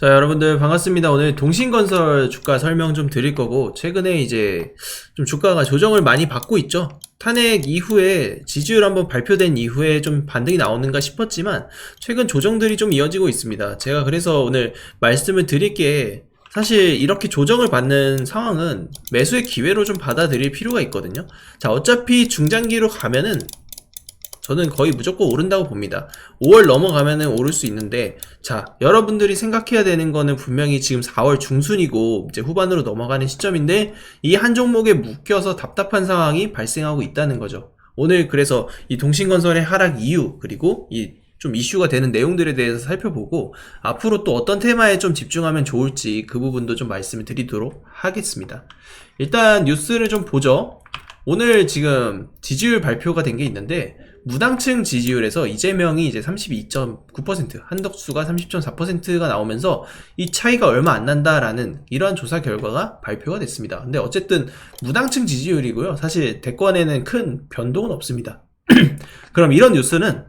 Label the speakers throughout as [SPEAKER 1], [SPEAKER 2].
[SPEAKER 1] 자, 여러분들 반갑습니다. 오늘 동신건설 주가 설명 좀 드릴 거고, 최근에 이제 좀 주가가 조정을 많이 받고 있죠. 탄핵 이후에 지지율 한번 발표된 이후에 좀 반등이 나오는가 싶었지만 최근 조정들이 좀 이어지고 있습니다. 제가 그래서 오늘 말씀을 드릴 게, 사실 이렇게 조정을 받는 상황은 매수의 기회로 좀 받아들일 필요가 있거든요. 자, 어차피 중장기로 가면은 저는 거의 무조건 오른다고 봅니다. 5월 넘어가면은 오를 수 있는데, 자, 여러분들이 생각해야 되는 거는 분명히 지금 4월 중순이고 이제 후반으로 넘어가는 시점인데, 이 한 종목에 묶여서 답답한 상황이 발생하고 있다는 거죠. 오늘 그래서 이 동신건설의 하락 이유, 그리고 이 좀 이슈가 되는 내용들에 대해서 살펴보고, 앞으로 또 어떤 테마에 좀 집중하면 좋을지 그 부분도 좀 말씀을 드리도록 하겠습니다. 일단 뉴스를 좀 보죠. 오늘 지금 지지율 발표가 된 게 있는데, 무당층 지지율에서 이재명이 이제 32.9%, 한덕수가 30.4%가 나오면서 이 차이가 얼마 안 난다라는 이러한 조사 결과가 발표가 됐습니다. 근데 어쨌든 무당층 지지율이고요. 사실 대권에는 큰 변동은 없습니다. 그럼 이런 뉴스는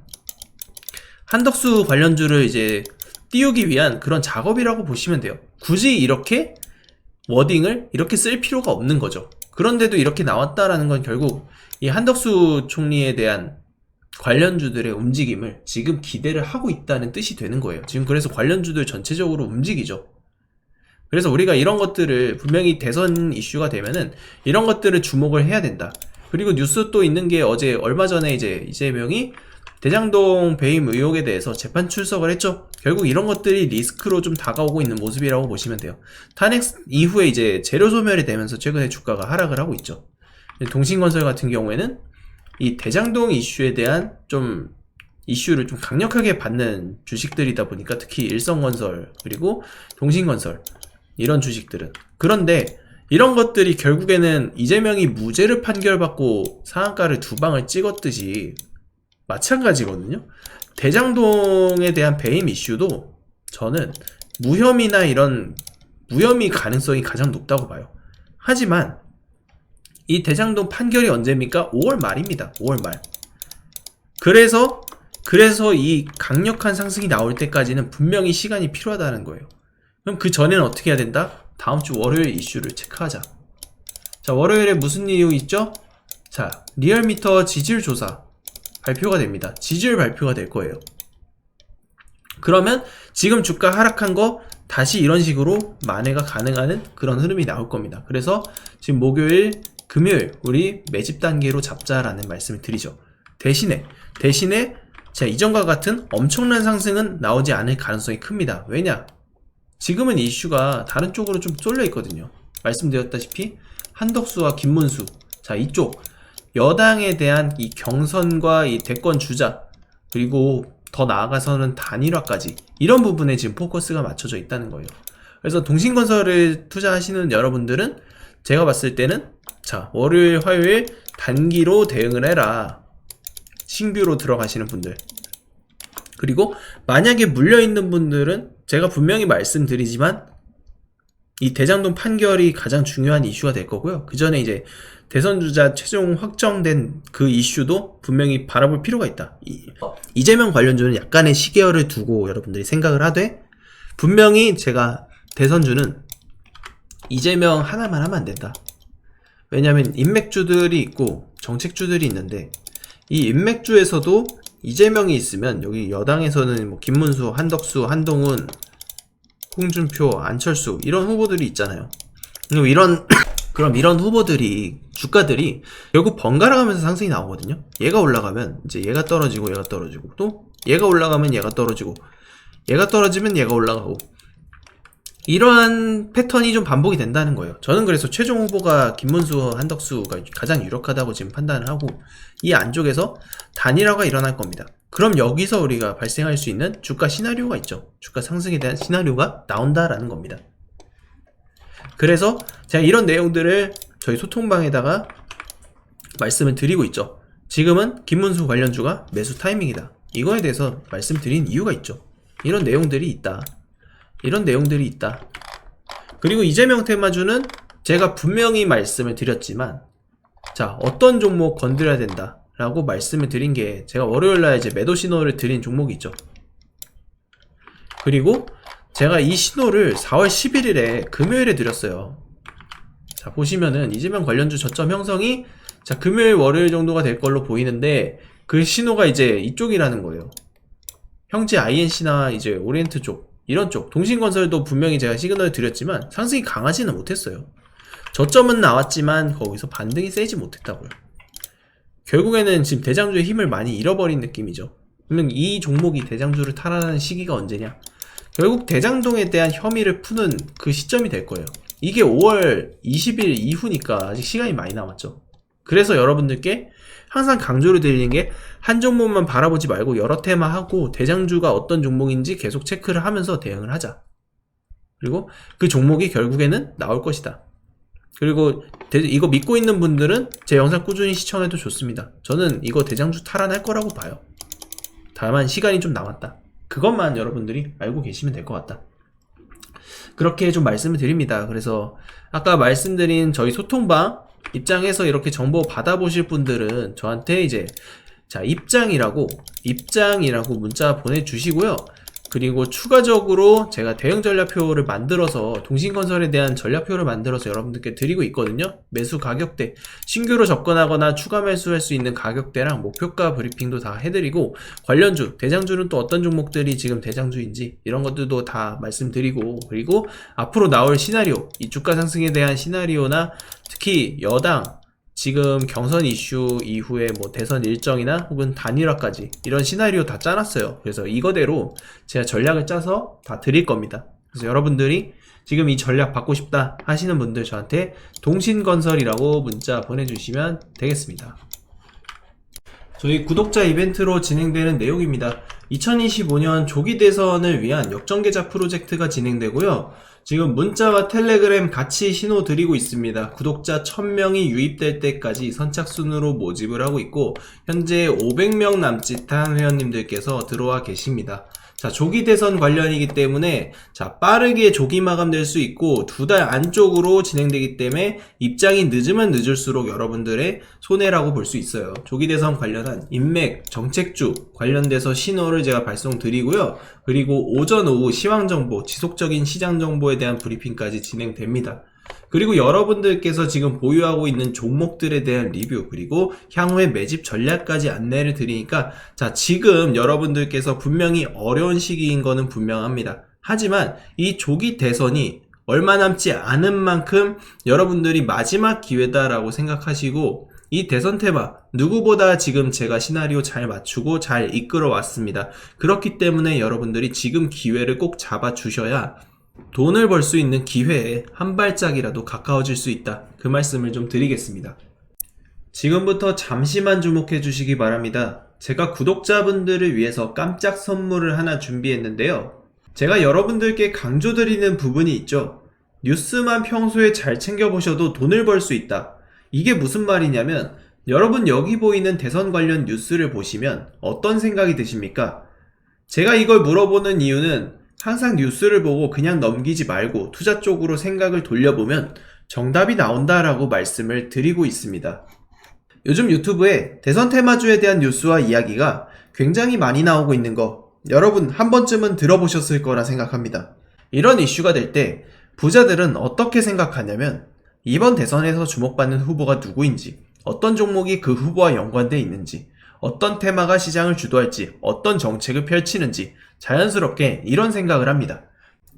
[SPEAKER 1] 한덕수 관련주를 이제 띄우기 위한 그런 작업이라고 보시면 돼요. 굳이 이렇게 워딩을 이렇게 쓸 필요가 없는 거죠. 그런데도 이렇게 나왔다라는 건 결국 이 한덕수 총리에 대한 관련주들의 움직임을 지금 기대를 하고 있다는 뜻이 되는 거예요. 지금 그래서 관련주들 전체적으로 움직이죠. 그래서 우리가 이런 것들을, 분명히 대선 이슈가 되면은 이런 것들을 주목을 해야 된다. 그리고 뉴스 또 있는 게, 어제 얼마 전에 이제 이재명이 대장동 배임 의혹에 대해서 재판 출석을 했죠. 결국 이런 것들이 리스크로 좀 다가오고 있는 모습이라고 보시면 돼요. 탄핵 이후에 이제 재료 소멸이 되면서 최근에 주가가 하락을 하고 있죠. 동신건설 같은 경우에는 이 대장동 이슈에 대한 좀 이슈를 좀 강력하게 받는 주식들이다 보니까, 특히 일성건설 그리고 동신건설 이런 주식들은. 그런데 이런 것들이 결국에는 이재명이 무죄를 판결받고 상한가를 두 방을 찍었듯이 마찬가지거든요. 대장동에 대한 배임 이슈도 저는 무혐의나 이런 무혐의 가능성이 가장 높다고 봐요. 하지만 이 대장동 판결이 언제입니까? 5월 말입니다. 5월 말. 그래서 이 강력한 상승이 나올 때까지는 분명히 시간이 필요하다는 거예요. 그럼 그 전에는 어떻게 해야 된다? 다음 주 월요일 이슈를 체크하자. 자, 월요일에 무슨 내용이 있죠? 자, 리얼미터 지지율 조사 발표가 됩니다. 지지율 발표가 될 거예요. 그러면 지금 주가 하락한 거 다시 이런 식으로 만회가 가능한 그런 흐름이 나올 겁니다. 그래서 지금 목요일, 금요일 우리 매집 단계로 잡자라는 말씀을 드리죠. 대신에 자, 이전과 같은 엄청난 상승은 나오지 않을 가능성이 큽니다. 왜냐? 지금은 이슈가 다른 쪽으로 좀 쏠려 있거든요. 말씀드렸다시피 한덕수와 김문수, 자, 이쪽 여당에 대한 이 경선과 이 대권 주자, 그리고 더 나아가서는 단일화까지, 이런 부분에 지금 포커스가 맞춰져 있다는 거예요. 그래서 동신건설을 투자하시는 여러분들은 제가 봤을 때는, 자, 월요일, 화요일 단기로 대응을 해라. 신규로 들어가시는 분들. 그리고 만약에 물려있는 분들은 제가 분명히 말씀드리지만 이 대장동 판결이 가장 중요한 이슈가 될 거고요. 그 전에 이제 대선 주자 최종 확정된 그 이슈도 분명히 바라볼 필요가 있다. 이재명 관련주는 약간의 시계열을 두고 여러분들이 생각을 하되, 분명히 제가 대선주는 이재명 하나만 하면 안 된다. 왜냐면 인맥주들이 있고 정책주들이 있는데, 이 인맥주에서도 이재명이 있으면 여기 여당에서는 뭐 김문수, 한덕수, 한동훈, 홍준표, 안철수 이런 후보들이 있잖아요. 그럼 이런 후보들이, 주가들이 결국 번갈아 가면서 상승이 나오거든요. 얘가 올라가면 이제 얘가 떨어지고, 얘가 떨어지고, 또 얘가 올라가면 얘가 떨어지고, 얘가 떨어지면 얘가 올라가고, 이러한 패턴이 좀 반복이 된다는 거예요. 저는 그래서 최종 후보가 김문수, 한덕수가 가장 유력하다고 지금 판단을 하고, 이 안쪽에서 단일화가 일어날 겁니다. 그럼 여기서 우리가 발생할 수 있는 주가 시나리오가 있죠. 주가 상승에 대한 시나리오가 나온다라는 겁니다. 그래서 제가 이런 내용들을 저희 소통방에다가 말씀을 드리고 있죠. 지금은 김문수 관련주가 매수 타이밍이다. 이거에 대해서 말씀드린 이유가 있죠. 이런 내용들이 있다. 그리고 이재명 테마주는 제가 분명히 말씀을 드렸지만, 자, 어떤 종목 건드려야 된다 라고 말씀을 드린 게, 제가 월요일날 이제 매도 신호를 드린 종목이 있죠. 그리고 제가 이 신호를 4월 11일에 금요일에 드렸어요. 자, 보시면은 이재명 관련주 저점 형성이 자, 금요일 월요일 정도가 될 걸로 보이는데 그 신호가 이제 이쪽이라는 거예요. 형제 INC나 이제 오리엔트 쪽, 이런 쪽, 동신건설도 분명히 제가 시그널을 드렸지만 상승이 강하지는 못했어요. 저점은 나왔지만 거기서 반등이 세지 못했다고요. 결국에는 지금 대장주의 힘을 많이 잃어버린 느낌이죠. 그러면 이 종목이 대장주를 탈환하는 시기가 언제냐? 결국 대장동에 대한 혐의를 푸는 그 시점이 될 거예요. 이게 5월 20일 이후니까 아직 시간이 많이 남았죠. 그래서 여러분들께 항상 강조를 드리는 게 한 종목만 바라보지 말고 여러 테마 하고 대장주가 어떤 종목인지 계속 체크를 하면서 대응을 하자. 그리고 그 종목이 결국에는 나올 것이다. 그리고 이거 믿고 있는 분들은 제 영상 꾸준히 시청해도 좋습니다. 저는 이거 대장주 탈환할 거라고 봐요. 다만 시간이 좀 남았다. 그것만 여러분들이 알고 계시면 될 것 같다. 그렇게 좀 말씀을 드립니다. 그래서 아까 말씀드린 저희 소통방 입장에서 이렇게 정보 받아보실 분들은 저한테 이제 자, 입장이라고 문자 보내주시고요. 그리고 추가적으로 제가 대응 전략표를 만들어서 동신건설에 대한 전략표를 만들어서 여러분들께 드리고 있거든요. 매수 가격대, 신규로 접근하거나 추가 매수할 수 있는 가격대랑 목표가 브리핑도 다 해드리고, 관련주, 대장주는 또 어떤 종목들이 지금 대장주인지 이런 것들도 다 말씀드리고, 그리고 앞으로 나올 시나리오, 이 주가 상승에 대한 시나리오나 특히 여당 지금 경선 이슈 이후에 뭐 대선 일정이나 혹은 단일화까지 이런 시나리오 다 짜놨어요. 그래서 이거대로 제가 전략을 짜서 다 드릴 겁니다. 그래서 여러분들이 지금 이 전략 받고 싶다 하시는 분들 저한테 동신건설이라고 문자 보내주시면 되겠습니다. 저희 구독자 이벤트로 진행되는 내용입니다. 2025년 조기 대선을 위한 역전계좌 프로젝트가 진행되고요. 지금 문자와 텔레그램 같이 신호 드리고 있습니다. 구독자 1000명이 유입될 때까지 선착순으로 모집을 하고 있고 현재 500명 남짓한 회원님들께서 들어와 계십니다. 자, 조기 대선 관련이기 때문에 자, 빠르게 조기 마감될 수 있고 2달 안쪽으로 진행되기 때문에 입장이 늦으면 늦을수록 여러분들의 손해라고 볼 수 있어요. 조기 대선 관련한 인맥, 정책주 관련돼서 신호를 제가 발송 드리고요. 그리고 오전 오후 시황정보, 지속적인 시장정보에 대한 브리핑까지 진행됩니다. 그리고 여러분들께서 지금 보유하고 있는 종목들에 대한 리뷰, 그리고 향후의 매집 전략까지 안내를 드리니까 자, 지금 여러분들께서 분명히 어려운 시기인 거는 분명합니다. 하지만 이 조기 대선이 얼마 남지 않은 만큼 여러분들이 마지막 기회다라고 생각하시고 이 대선 테마 누구보다 지금 제가 시나리오 잘 맞추고 잘 이끌어 왔습니다. 그렇기 때문에 여러분들이 지금 기회를 꼭 잡아 주셔야 돈을 벌 수 있는 기회에 한 발짝이라도 가까워질 수 있다. 그 말씀을 좀 드리겠습니다. 지금부터 잠시만 주목해 주시기 바랍니다. 제가 구독자분들을 위해서 깜짝 선물을 하나 준비했는데요. 제가 여러분들께 강조드리는 부분이 있죠. 뉴스만 평소에 잘 챙겨보셔도 돈을 벌 수 있다. 이게 무슨 말이냐면 여러분 여기 보이는 대선 관련 뉴스를 보시면 어떤 생각이 드십니까? 제가 이걸 물어보는 이유는 항상 뉴스를 보고 그냥 넘기지 말고 투자 쪽으로 생각을 돌려보면 정답이 나온다라고 말씀을 드리고 있습니다. 요즘 유튜브에 대선 테마주에 대한 뉴스와 이야기가 굉장히 많이 나오고 있는 거 여러분 한 번쯤은 들어보셨을 거라 생각합니다. 이런 이슈가 될 때 부자들은 어떻게 생각하냐면 이번 대선에서 주목받는 후보가 누구인지, 어떤 종목이 그 후보와 연관되어 있는지, 어떤 테마가 시장을 주도할지, 어떤 정책을 펼치는지 자연스럽게 이런 생각을 합니다.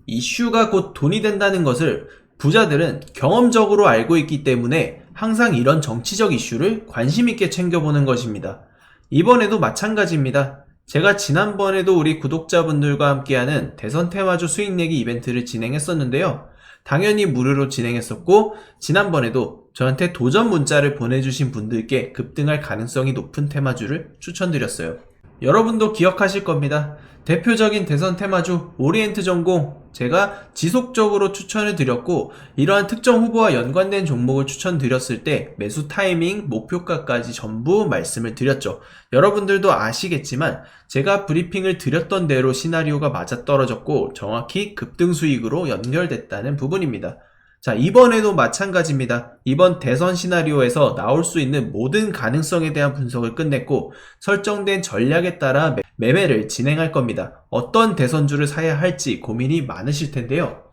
[SPEAKER 1] 이슈가 곧 돈이 된다는 것을 부자들은 경험적으로 알고 있기 때문에 항상 이런 정치적 이슈를 관심 있게 챙겨보는 것입니다. 이번에도 마찬가지입니다. 제가 지난번에도 우리 구독자분들과 함께하는 대선 테마주 수익 내기 이벤트를 진행했었는데요. 당연히 무료로 진행했었고 지난번에도 저한테 도전 문자를 보내주신 분들께 급등할 가능성이 높은 테마주를 추천드렸어요. 여러분도 기억하실 겁니다. 대표적인 대선 테마주 오리엔트 전공 제가 지속적으로 추천을 드렸고 이러한 특정 후보와 연관된 종목을 추천드렸을 때 매수 타이밍, 목표가까지 전부 말씀을 드렸죠. 여러분들도 아시겠지만 제가 브리핑을 드렸던 대로 시나리오가 맞아떨어졌고 정확히 급등 수익으로 연결됐다는 부분입니다. 자, 이번에도 마찬가지입니다. 이번 대선 시나리오에서 나올 수 있는 모든 가능성에 대한 분석을 끝냈고 설정된 전략에 따라 매매를 진행할 겁니다. 어떤 대선주를 사야 할지 고민이 많으실 텐데요.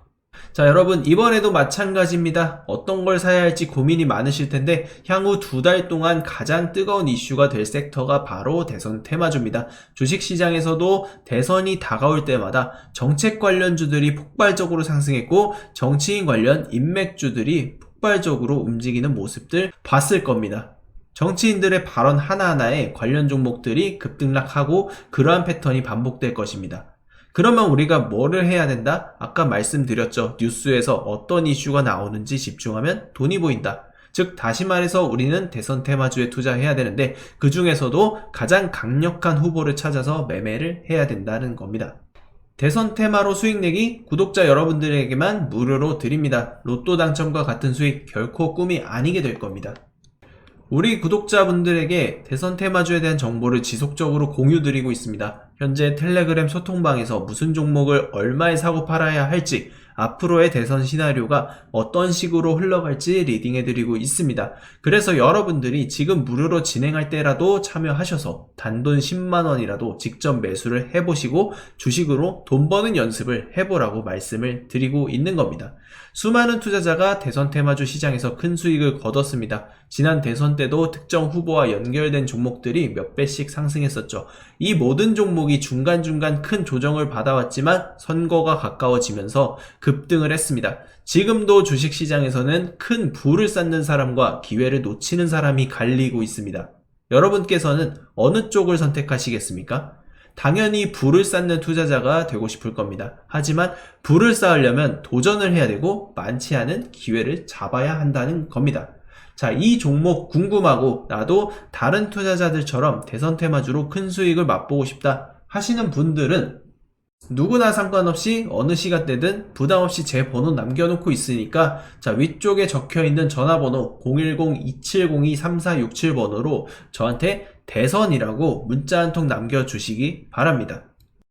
[SPEAKER 1] 자, 여러분 이번에도 마찬가지입니다. 어떤 걸 사야 할지 고민이 많으실 텐데 향후 2달 동안 가장 뜨거운 이슈가 될 섹터가 바로 대선 테마주입니다. 주식시장에서도 대선이 다가올 때마다 정책 관련주들이 폭발적으로 상승했고 정치인 관련 인맥주들이 폭발적으로 움직이는 모습들 봤을 겁니다. 정치인들의 발언 하나하나에 관련 종목들이 급등락하고 그러한 패턴이 반복될 것입니다. 그러면 우리가 뭐를 해야 된다? 아까 말씀드렸죠. 뉴스에서 어떤 이슈가 나오는지 집중하면 돈이 보인다. 즉 다시 말해서 우리는 대선 테마주에 투자해야 되는데 그 중에서도 가장 강력한 후보를 찾아서 매매를 해야 된다는 겁니다. 대선 테마로 수익 내기 구독자 여러분들에게만 무료로 드립니다. 로또 당첨과 같은 수익 결코 꿈이 아니게 될 겁니다. 우리 구독자분들에게 대선 테마주에 대한 정보를 지속적으로 공유드리고 있습니다. 현재 텔레그램 소통방에서 무슨 종목을 얼마에 사고 팔아야 할지, 앞으로의 대선 시나리오가 어떤 식으로 흘러갈지 리딩해드리고 있습니다. 그래서 여러분들이 지금 무료로 진행할 때라도 참여하셔서 단돈 10만원이라도 직접 매수를 해보시고 주식으로 돈 버는 연습을 해보라고 말씀을 드리고 있는 겁니다. 수많은 투자자가 대선 테마주 시장에서 큰 수익을 거뒀습니다. 지난 대선 때도 특정 후보와 연결된 종목들이 몇 배씩 상승했었죠. 이 모든 종목이 중간중간 큰 조정을 받아왔지만 선거가 가까워지면서 급등을 했습니다. 지금도 주식시장에서는 큰 부를 쌓는 사람과 기회를 놓치는 사람이 갈리고 있습니다. 여러분께서는 어느 쪽을 선택하시겠습니까? 당연히 부를 쌓는 투자자가 되고 싶을 겁니다. 하지만 부를 쌓으려면 도전을 해야 되고 많지 않은 기회를 잡아야 한다는 겁니다. 자, 이 종목 궁금하고 나도 다른 투자자들처럼 대선 테마주로 큰 수익을 맛보고 싶다 하시는 분들은 누구나 상관없이 어느 시간대든 부담없이 제 번호 남겨놓고 있으니까 자, 위쪽에 적혀있는 전화번호 010-2702-3467번호로 저한테 대선이라고 문자 한 통 남겨주시기 바랍니다.